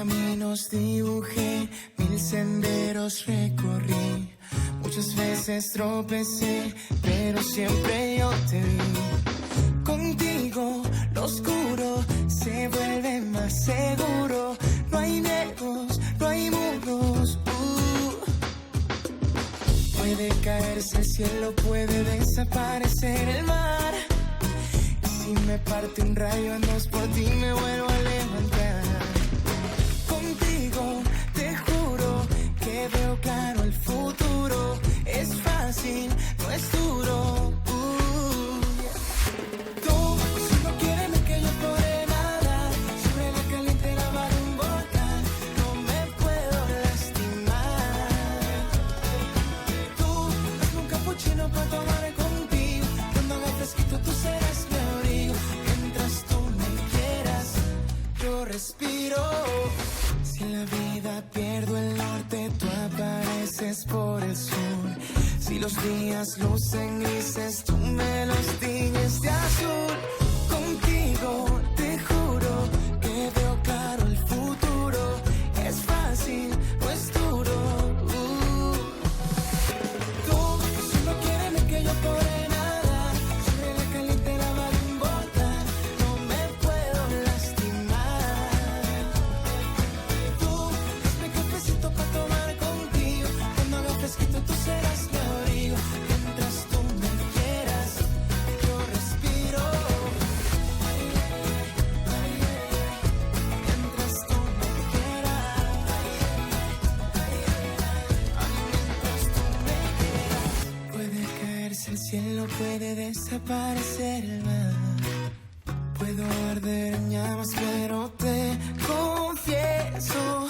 caminos dibujé, mil senderos recorrí. Muchas veces tropecé, pero siempre yo te vi. Contigo lo oscuro se vuelve más seguro. No hay miedos, no hay muros. Puede caerse el cielo, puede desaparecer el mar. Y si me parte un rayo en dos, por ti me vuelvo a levantar. Contigo te juro que veo claro el futuro. Es fácil, no es duro. Tú, si no quieres que yo podré nadar sobre la caliente lava de un volcán. No me puedo lastimar. Tú, hazme un capuchino para tomar contigo. Cuando haga fresquito tú serás mi abrigo. Mientras tú me quieras, yo respiro. Si en la vida pierdo el norte, tú apareces por el sur. Si los días lucen grises, tú me los tiñes de azul. Contigo te juro que veo claro el futuro. Es fácil, no es duro. Tú, si no quieres que yo podré nadar sobre la caliente lava de un volcán. No me puedo lastimar. Tú, hazme cafecito para tomar contigo. Cuando haga fresquito tú serás mi abrigo. Mientras tú me quieras, yo respiro. Mientras tú me quieras. Mientras tú me quieras. Puede caerse el cielo, puede desaparecer el mar. Puedo arder en llamas, pero te confieso